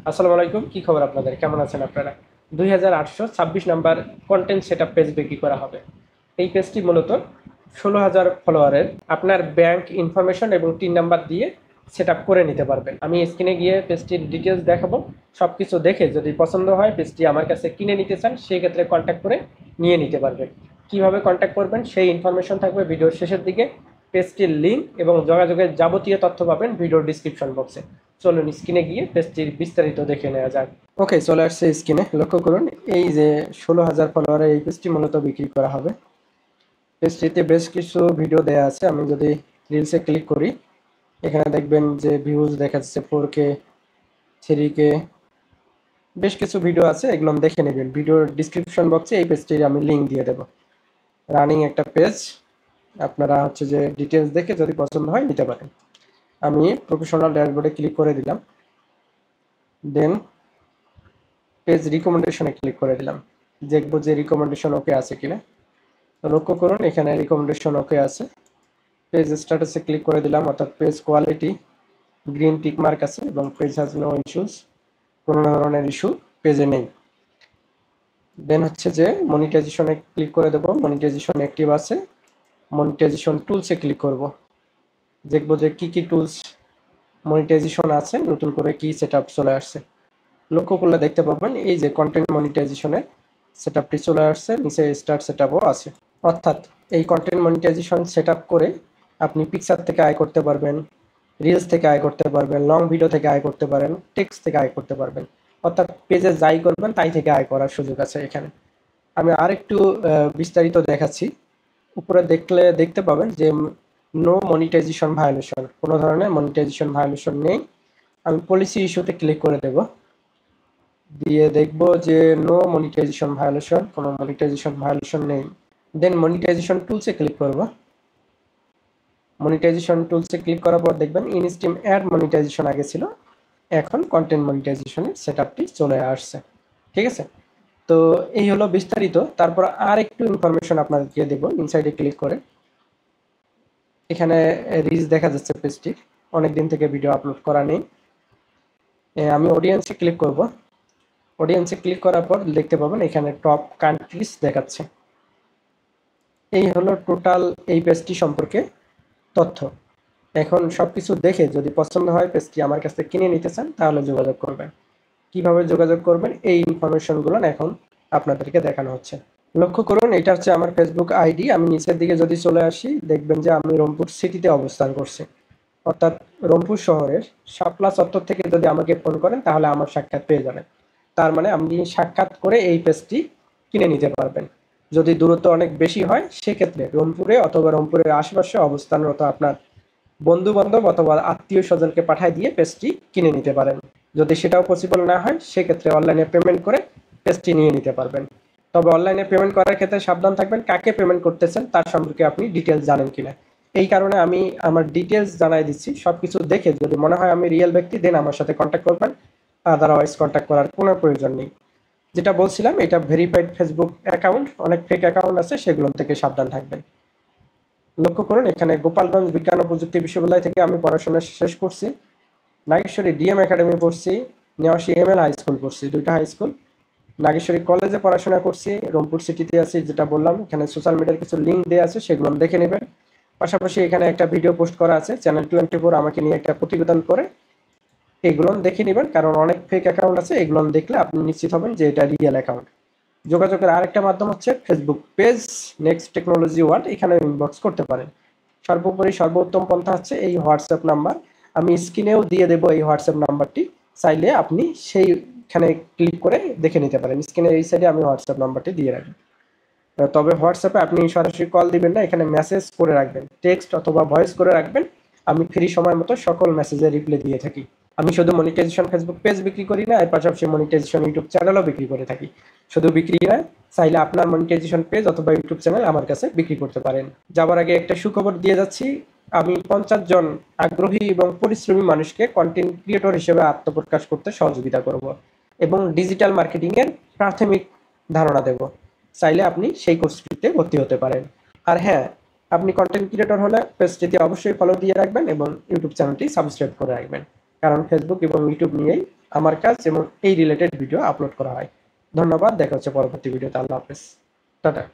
আসসালামু আলাইকুম, কি খবর আপনাদের? কেমন আছেন আপনারা? 2826 নাম্বার কন্টেন্ট সেটআপ পেজ বিক্রি করা হবে। এই পেজটি মূলত 16,000 ফলোয়ারের আপনার ব্যাংক ইনফরমেশন এবং টিন নাম্বার দিয়ে সেটআপ করে নিতে পারবেন। আমি স্ক্রিনে গিয়ে পেজটির ডিটেলস দেখাবো। সবকিছু দেখে যদি পছন্দ হয় পেজটি আমার কাছে কিনে নিতে চান, সেই ক্ষেত্রে কন্ট্যাক্ট করে নিয়ে নিতে পারবেন। কিভাবে কন্ট্যাক্ট করবেন সেই ইনফরমেশন থাকবে ভিডিওর শেষের দিকে। পেজটির লিঙ্ক এবং যোগাযোগের যাবতীয় তথ্য পাবেন ভিডিওর ডিসক্রিপশন বক্সে। চলুন স্ক্রিনে গিয়ে পেজটির বিস্তারিত দেখে নেওয়া যাক। ওকে, চলে আসছে স্ক্রিনে। লক্ষ্য করুন, এই যে 16,000 ফলোয়ারের এই পেজটি মূলত বিক্রি করা হবে। পেজটিতে বেশ কিছু ভিডিও দেওয়া আছে। আমি যদি রিলসে ক্লিক করি, এখানে দেখবেন যে ভিউজ দেখা যাচ্ছে 4K, 3K, বেশ কিছু ভিডিও আছে, এগুলো দেখে নেবেন। ভিডিওর ডিসক্রিপশন বক্সে এই পেজটির আমি লিঙ্ক দিয়ে দেবো। রানিং একটা পেজ, আপনারা হচ্ছে যে ডিটেলস দেখে যদি পছন্দ হয় নিতে পারেন। আমি প্রফেশনাল ড্যাশবোর্ডে ক্লিক করে দিলাম, দেন পেজ রিকমেন্ডেশনে ক্লিক করে দিলাম। দেখবো যে রিকমেন্ডেশন ওকে আছে কিনা। লক্ষ্য করুন, এখানে রিকমেন্ডেশন ওকে আছে। পেজ স্ট্যাটাসে ক্লিক করে দিলাম, অর্থাৎ page quality green tick mark আছে এবং পেজ হ্যাজ নো ইস্যুস, কোনো ধরনের ইস্যু পেজে নেই। দেন হচ্ছে যে মনিটাইজেশনে ক্লিক করে দেবো, মনিটাইজেশন অ্যাক্টিভ আছে। মনিটাইজেশন টুলসে ক্লিক করব, দেখবো যে কি কি টুলস মনিটাইজেশন আছে, নতুন করে কি সেটআপ চলে আসছে। লক্ষ্য করলে দেখতে পাবেন এই যে কন্টেন্ট মনিটাইজেশনের সেটআপটি চলে আসছে, নিচে স্টার্ট সেটআপও আছে। অর্থাৎ এই কন্টেন্ট মনিটাইজেশন সেটআপ করে আপনি পিকচার থেকে আয় করতে পারবেন, রিলস থেকে আয় করতে পারবেন, লং ভিডিও থেকে আয় করতে পারেন, টেক্সট থেকে আয় করতে পারবেন। অর্থাৎ পেজে যাই করবেন তাই থেকে আয় করার সুযোগ আছে এখানে। আমি আরেকটু বিস্তারিত দেখাচ্ছি। উপরে দেখলে দেখতে পাবেন যে নো মনিটাইজেশন ভায়োলেশন, কোনো ধরনের মনিটাইজেশন ভায়োলেশন নেই। আমি পলিসি ইস্যুতে ক্লিক করে দেব, দিয়ে দেখব যে নো মনিটাইজেশন ভায়োলেশন, কোনো মনিটাইজেশন ভায়োলেশন নেই। দেন মনিটাইজেশন টুলসে ক্লিক করব। মনিটাইজেশন টুলসে ক্লিক করার পর দেখবেন ইনস্ট্রিম অ্যাড মনিটাইজেশন আগে ছিল, এখন কন্টেন্ট মনিটাইজেশনের সেটআপটি চলে আসছে। ঠিক আছে, তো এই হলো বিস্তারিত। তারপর আর একটু ইনফরমেশন আপনাদেরকে দেব। ইনসাইডে ক্লিক করে এখানে রিচ দেখা যাচ্ছে পেজটি, অনেকদিন থেকে ভিডিও আপলোড করা নেই। আমি অডিয়েন্সে ক্লিক করব। অডিয়েন্সে ক্লিক করার পর দেখতে পাবেন এখানে টপ কান্ট্রিজ দেখাচ্ছে। এই হলো টোটাল এই পেজটি সম্পর্কে তথ্য। এখন সবকিছু দেখে যদি পছন্দ হয় পেজটি আমার কাছে কিনে নিতে চান তাহলে যোগাযোগ করবেন। কিভাবে যোগাযোগ করবেন এই ইনফরমেশনগুলো এখন আপনাদেরকে দেখানো হচ্ছে। লক্ষ্য করুন, এটা হচ্ছে আমার ফেসবুক আইডি। আমি নিচের দিকে যদি চলে আসি দেখবেন যে আমি রংপুর সিটিতে অবস্থান করছি, অর্থাৎ রংপুর শহরের শাপলা চত্বর থেকে যদি আমাকে ফোন করেন তাহলে আমার সাক্ষাৎ পেয়ে যাবেন। তার মানে আপনি সাক্ষাৎ করে এই পেজটি কিনে নিতে পারবেন। যদি দূরত্ব অনেক বেশি হয় সেক্ষেত্রে রংপুরে অথবা রংপুরের আশেপাশে অবস্থানরত আপনার বন্ধু বান্ধব অথবা আত্মীয় স্বজনকে পাঠায় দিয়ে পেজটি কিনে নিতে পারেন। যদি সেটাও পসিবল না হয় সেক্ষেত্রে অনলাইনে পেমেন্ট করে পেজটি নিয়ে নিতে পারবেন। তবে অনলাইনে পেমেন্ট করার ক্ষেত্রে সাবধান থাকবেন, কাকে পেমেন্ট করতেছেন তার সম্পর্কে আপনি ডিটেলস জানেন কিনা। এই কারণে আমি আমার ডিটেলস জানাই দিচ্ছি। সবকিছু দেখে যদি মনে হয় আমি রিয়েল ব্যক্তি দেন আমার সাথে কন্ট্যাক্ট করবেন, আদারওয়াইজ কন্ট্যাক্ট করার কোনো প্রয়োজন নেই। যেটা বলছিলাম, এটা ভেরিফাইড ফেসবুক অ্যাকাউন্ট, অনেক ফেক অ্যাকাউন্ট আছে, সেগুলো থেকে সাবধান থাকবেন। লক্ষ্য করুন, এখানে গোপালগঞ্জ বিজ্ঞান ও প্রযুক্তি বিশ্ববিদ্যালয় থেকে আমি পড়াশোনা শেষ করছি। নাগেশ্বরী ডিএম একাডেমি পড়ছি, নেওয়াশী এমএল হাই স্কুল পড়ছি, দুইটা হাই স্কুল। নাগেশ্বরী কলেজে পড়াশোনা করছি, রংপুর সিটিতে আছি, যেটা বললাম। এখানে সোশ্যাল মিডিয়ার কিছু লিঙ্ক দেওয়া আছে, সেগুলো দেখে নেবেন। পাশাপাশি এখানে একটা ভিডিও পোস্ট করা আছে, চ্যানেল 24 আমাকে নিয়ে একটা প্রতিবেদন করে, এগুলো দেখে নেবেন। কারণ অনেক ফেক অ্যাকাউন্ট আছে, এগুলো দেখলে আপনি নিশ্চিত হবেন যে এটা রিয়েল অ্যাকাউন্ট। যোগাযোগের আরেকটা মাধ্যম হচ্ছে Facebook page next technology world, এখানে ইনবক্স করতে পারেন। সর্বোপরি সর্বোত্তম পন্থা হচ্ছে এই হোয়াটসঅ্যাপ নাম্বার, আমি স্ক্রিনেও দিয়ে দেবো এই হোয়াটসঅ্যাপ নাম্বারটি। চাইলে আপনি সেইখানে ক্লিক করে দেখে নিতে পারেন। স্ক্রিনের এই সাইডে আমি হোয়াটসঅ্যাপ নাম্বারটি দিয়ে রাখবো। তবে হোয়াটসঅ্যাপে আপনি সরাসরি কল দিবেন না, এখানে মেসেজ করে রাখবেন, টেক্সট অথবা ভয়েস করে রাখবেন। আমি ফ্রি সময় মতো সকল মেসেজের রিপ্লাই দিয়ে থাকি। আমি শুধু মনিটাইজেশন ফেসবুক পেজ বিক্রি করি না, এর পাশাপাশি মনিটাইজেশন ইউটিউব চ্যানেলও বিক্রি করে থাকি। শুধু বিক্রি না, চাইলে আপনার মনিটাইজেশন পেজ অথবা ইউটিউব চ্যানেল আমার কাছে বিক্রি করতে পারেন। যাবার আগে একটা সুখবর দিয়ে যাচ্ছি, আমি 50 জন আগ্রহী এবং পরিশ্রমী মানুষকে কন্টেন্ট ক্রিয়েটর হিসেবে আত্মপ্রকাশ করতে সহযোগিতা করব এবং ডিজিটাল মার্কেটিং এর প্রাথমিক ধারণা দেব। চাইলে আপনি সেই কোর্সটিতে ভর্তি হতে পারেন। আর হ্যাঁ, আপনি কন্টেন্ট ক্রিয়েটর হলে পেজটিতে অবশ্যই ফলো দিয়ে রাখবেন এবং ইউটিউব চ্যানেলটি সাবস্ক্রাইব করে রাখবেন, কারণ ফেসবুক এবং ইউটিউব নিয়েই আমার কাজ এবং এই রিলেটেড ভিডিও আপলোড করা হয়। ধন্যবাদ, দেখা হচ্ছে পরবর্তী ভিডিওতে। আল্লাহ হাফেজ, টাটা।